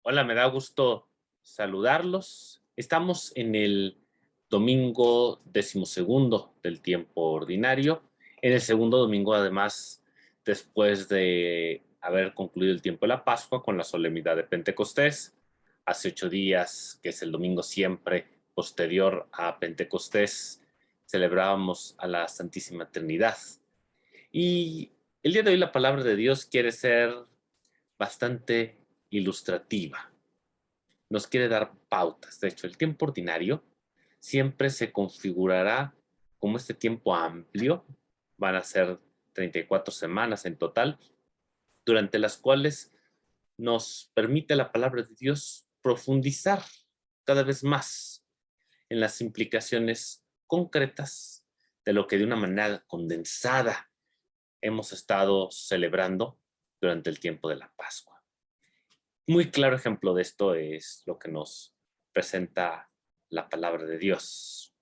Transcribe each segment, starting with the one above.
Hola, me da gusto saludarlos. Estamos en el domingo 12º del tiempo ordinario. En el segundo domingo, además, después de haber concluido el tiempo de la Pascua con la solemnidad de Pentecostés, hace 8 días, que es el domingo siempre posterior a Pentecostés, celebrábamos a la Santísima Trinidad. Y el día de hoy la palabra de Dios quiere ser bastante ilustrativa, nos quiere dar pautas. De hecho, el tiempo ordinario siempre se configurará como este tiempo amplio, van a ser 34 semanas en total, durante las cuales nos permite la palabra de Dios profundizar cada vez más en las implicaciones concretas de lo que de una manera condensada hemos estado celebrando durante el tiempo de la Pascua. Muy claro ejemplo de esto es lo que nos presenta la palabra de Dios,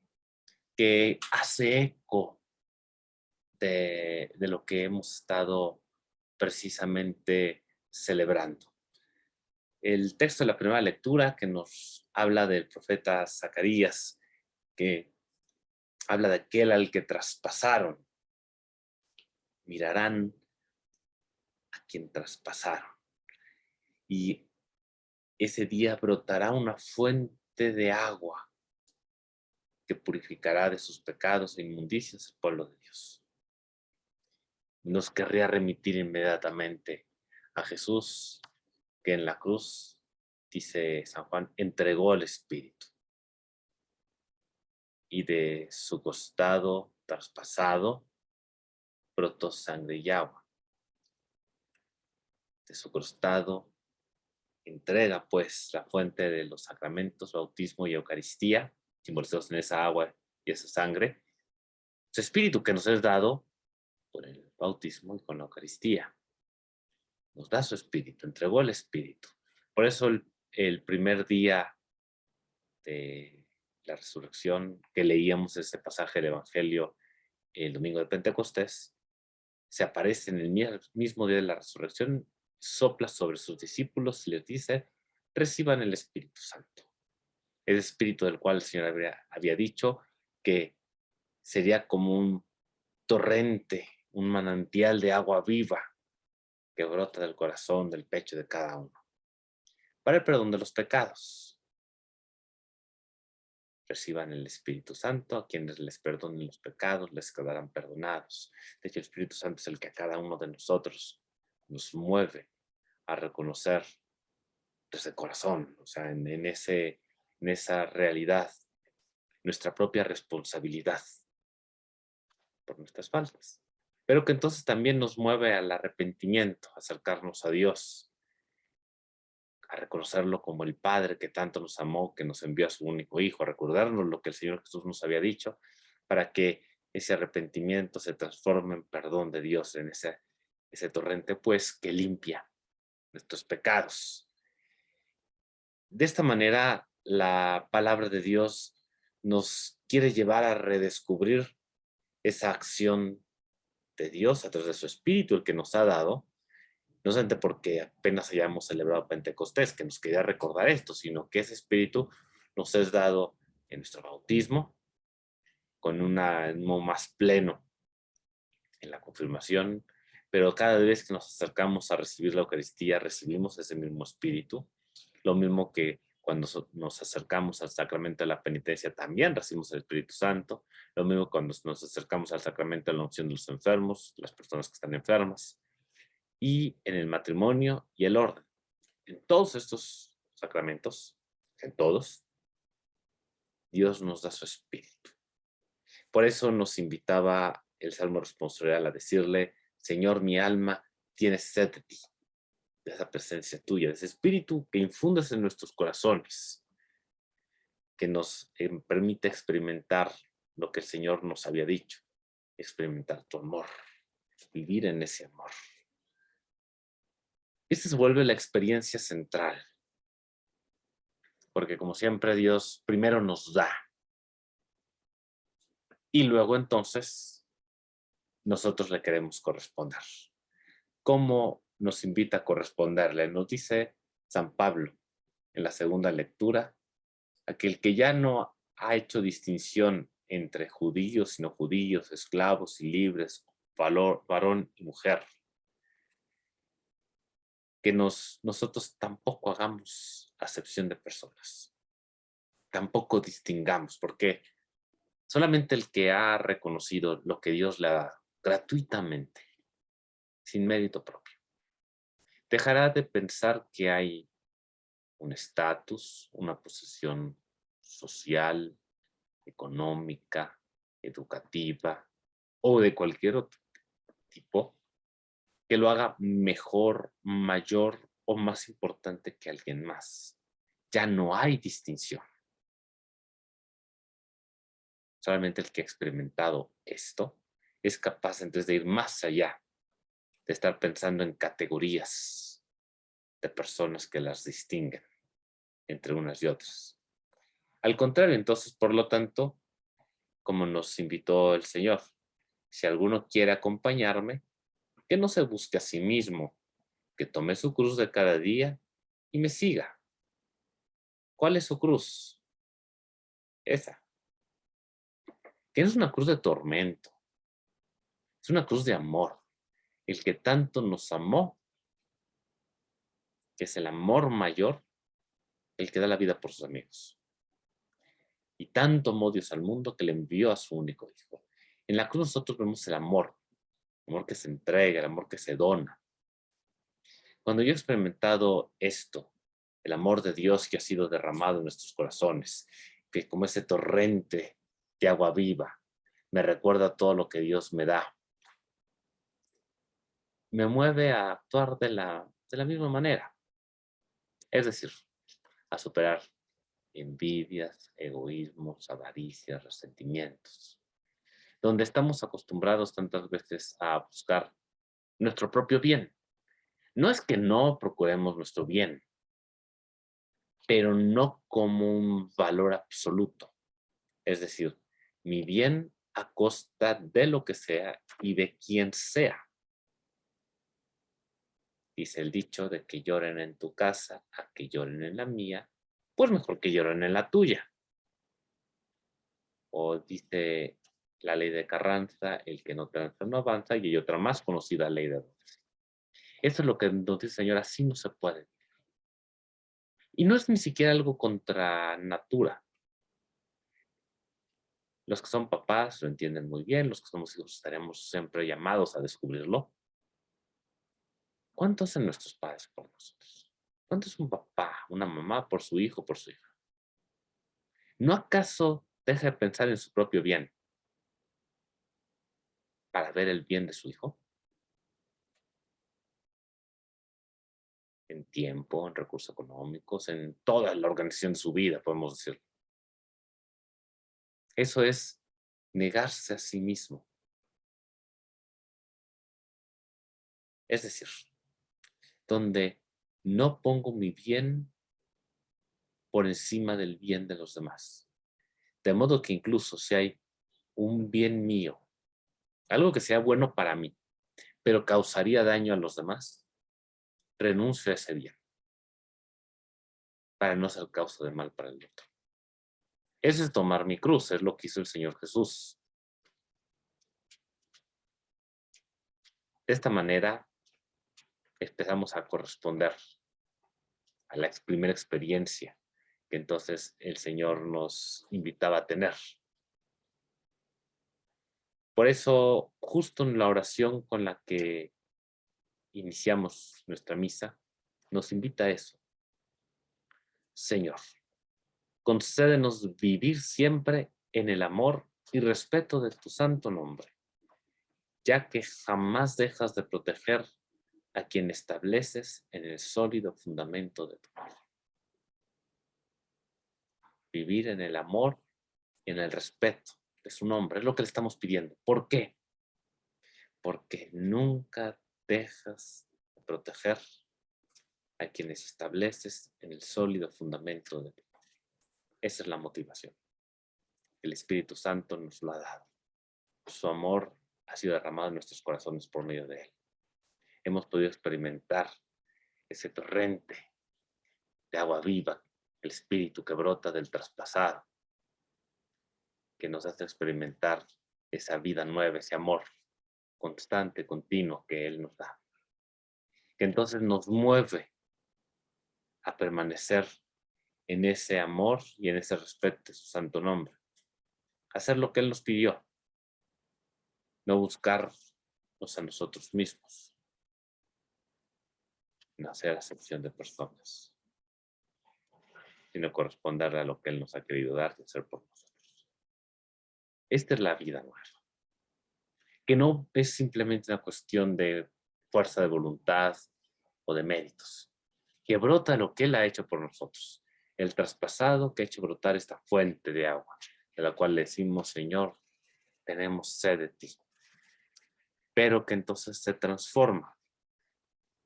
que hace eco de lo que hemos estado precisamente celebrando. El texto de la primera lectura que nos habla del profeta Zacarías, que habla de aquel al que traspasaron, mirarán a quien traspasaron. Y ese día brotará una fuente de agua que purificará de sus pecados e inmundicias el pueblo de Dios. Nos querría remitir inmediatamente a Jesús, que en la cruz, dice San Juan, entregó el Espíritu. Y de su costado traspasado brotó sangre y agua. De su costado entrega, pues, la fuente de los sacramentos, bautismo y Eucaristía, simbolizados en esa agua y esa sangre, su Espíritu que nos es dado por el bautismo y con la Eucaristía. Nos da su Espíritu, entregó el Espíritu. Por eso el primer día de la resurrección que leíamos ese pasaje del Evangelio el domingo de Pentecostés, se aparece en el mismo día de la resurrección, sopla sobre sus discípulos y les dice, reciban el Espíritu Santo. El Espíritu del cual el Señor había dicho que sería como un torrente, un manantial de agua viva que brota del corazón, del pecho de cada uno, para el perdón de los pecados. Reciban el Espíritu Santo, a quienes les perdonen los pecados, les quedarán perdonados. De hecho, el Espíritu Santo es el que a cada uno de nosotros nos mueve a reconocer desde el corazón, o sea, en esa realidad, nuestra propia responsabilidad por nuestras faltas. Pero que entonces también nos mueve al arrepentimiento, a acercarnos a Dios, a reconocerlo como el Padre que tanto nos amó, que nos envió a su único Hijo, a recordarnos lo que el Señor Jesús nos había dicho, para que ese arrepentimiento se transforme en perdón de Dios, en ese torrente, pues, que limpia nuestros pecados. De esta manera, la palabra de Dios nos quiere llevar a redescubrir esa acción de Dios a través de su Espíritu, el que nos ha dado, no solamente porque apenas hayamos celebrado Pentecostés, que nos quería recordar esto, sino que ese Espíritu nos es dado en nuestro bautismo, con un ánimo más pleno en la confirmación, pero cada vez que nos acercamos a recibir la Eucaristía, recibimos ese mismo Espíritu, lo mismo que cuando nos acercamos al sacramento de la penitencia, también recibimos el Espíritu Santo, lo mismo cuando nos acercamos al sacramento de la unción de los enfermos, las personas que están enfermas, y en el matrimonio y el orden. En todos estos sacramentos, en todos, Dios nos da su Espíritu. Por eso nos invitaba el Salmo responsorial a decirle, Señor, mi alma tiene sed de ti, de esa presencia tuya, de ese Espíritu que infundes en nuestros corazones, que nos permite experimentar lo que el Señor nos había dicho, experimentar tu amor, vivir en ese amor. Esta se vuelve la experiencia central, porque como siempre Dios primero nos da y luego entonces nosotros le queremos corresponder. ¿Cómo nos invita a corresponderle? Nos dice San Pablo, en la segunda lectura, aquel que ya no ha hecho distinción entre judíos y no judíos, esclavos y libres, varón y mujer, que nosotros tampoco hagamos acepción de personas, tampoco distingamos, porque solamente el que ha reconocido lo que Dios le ha dado gratuitamente, sin mérito propio, dejará de pensar que hay un estatus, una posición social, económica, educativa o de cualquier otro tipo que lo haga mejor, mayor o más importante que alguien más. Ya no hay distinción. Solamente el que ha experimentado esto es capaz entonces de ir más allá, de estar pensando en categorías de personas que las distinguen entre unas y otras. Al contrario, entonces, por lo tanto, como nos invitó el Señor, si alguno quiere acompañarme, que no se busque a sí mismo, que tome su cruz de cada día y me siga. ¿Cuál es su cruz? Esa, que no es una cruz de tormento, es una cruz de amor. El que tanto nos amó, que es el amor mayor, el que da la vida por sus amigos. Y tanto amó Dios al mundo que le envió a su único hijo. En la cruz nosotros vemos el amor que se entrega, el amor que se dona. Cuando yo he experimentado esto, el amor de Dios que ha sido derramado en nuestros corazones, que como ese torrente de agua viva, me recuerda todo lo que Dios me da, me mueve a actuar de la misma manera. Es decir, a superar envidias, egoísmos, avaricias, resentimientos, donde estamos acostumbrados tantas veces a buscar nuestro propio bien. No es que no procuremos nuestro bien, pero no como un valor absoluto. Es decir, mi bien a costa de lo que sea y de quien sea. Dice el dicho de que lloren en tu casa a que lloren en la mía, pues mejor que lloren en la tuya. O dice la ley de Carranza, el que no tranza no avanza, y hay otra más conocida ley de Rodríguez. Eso es lo que nos dice el Señor, así no se puede. Y no es ni siquiera algo contra natura. Los que son papás lo entienden muy bien, los que somos hijos estaremos siempre llamados a descubrirlo. ¿Cuánto hacen nuestros padres por nosotros? ¿Cuánto es un papá, una mamá por su hijo, por su hija? ¿No acaso deja de pensar en su propio bien para ver el bien de su hijo? En tiempo, en recursos económicos, en toda la organización de su vida, podemos decir. Eso es negarse a sí mismo. Es decir, donde no pongo mi bien por encima del bien de los demás. De modo que incluso si hay un bien mío, algo que sea bueno para mí, pero causaría daño a los demás, renuncio a ese bien para no ser causa de mal para el otro. Ese es tomar mi cruz, es lo que hizo el Señor Jesús. De esta manera empezamos a corresponder a la primera experiencia que entonces el Señor nos invitaba a tener. Por eso, justo en la oración con la que iniciamos nuestra misa, nos invita a eso. Señor, concédenos vivir siempre en el amor y respeto de tu santo nombre, ya que jamás dejas de proteger a quien estableces en el sólido fundamento de tu palabra. Vivir en el amor y en el respeto de su nombre, es lo que le estamos pidiendo. ¿Por qué? Porque nunca dejas de proteger a quienes estableces en el sólido fundamento de tu palabra. Esa es la motivación. El Espíritu Santo nos lo ha dado. Su amor ha sido derramado en nuestros corazones por medio de él. Hemos podido experimentar ese torrente de agua viva el espíritu que brota del traspasado, que nos hace experimentar esa vida nueva, ese amor constante, continuo que Él nos da, que entonces nos mueve a permanecer en ese amor y en ese respeto de su santo nombre, hacer lo que Él nos pidió, no buscarnos a nosotros mismos, no hacer acepción de personas, sino corresponder a lo que Él nos ha querido dar y hacer por nosotros. Esta es la vida nueva, que no es simplemente una cuestión de fuerza de voluntad o de méritos, que brota lo que Él ha hecho por nosotros, el traspasado que ha hecho brotar esta fuente de agua, de la cual le decimos, Señor, tenemos sed de ti, pero que entonces se transforma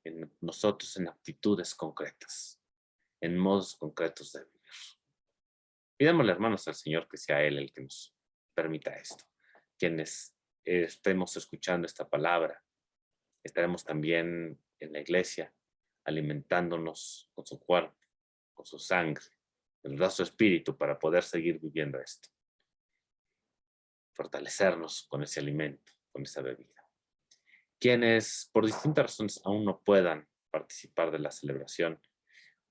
en nosotros en actitudes concretas, en modos concretos de vivir. Pidámosle, hermanos, al Señor que sea Él el que nos permita esto. Quienes estemos escuchando esta palabra, estaremos también en la iglesia alimentándonos con su cuerpo, con su sangre, que nos da su espíritu para poder seguir viviendo esto. Fortalecernos con ese alimento, con esa bebida. Quienes por distintas razones aún no puedan participar de la celebración,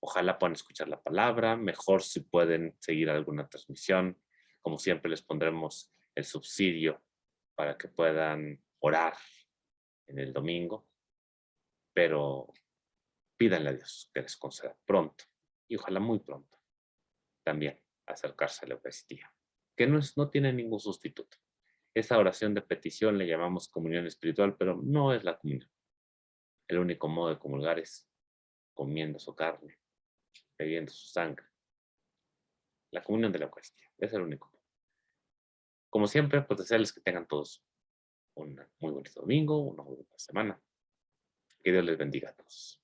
ojalá puedan escuchar la palabra, mejor si pueden seguir alguna transmisión. Como siempre les pondremos el subsidio para que puedan orar en el domingo, pero pídanle a Dios que les conceda pronto y ojalá muy pronto también acercarse a la Eucaristía, que no tiene ningún sustituto. Esa oración de petición le llamamos comunión espiritual, pero no es la comunión. El único modo de comulgar es comiendo su carne, bebiendo su sangre. La comunión de la Eucaristía es el único. Como siempre, pues desearles que tengan todos un muy bonito domingo, una muy buena semana. Que Dios les bendiga a todos.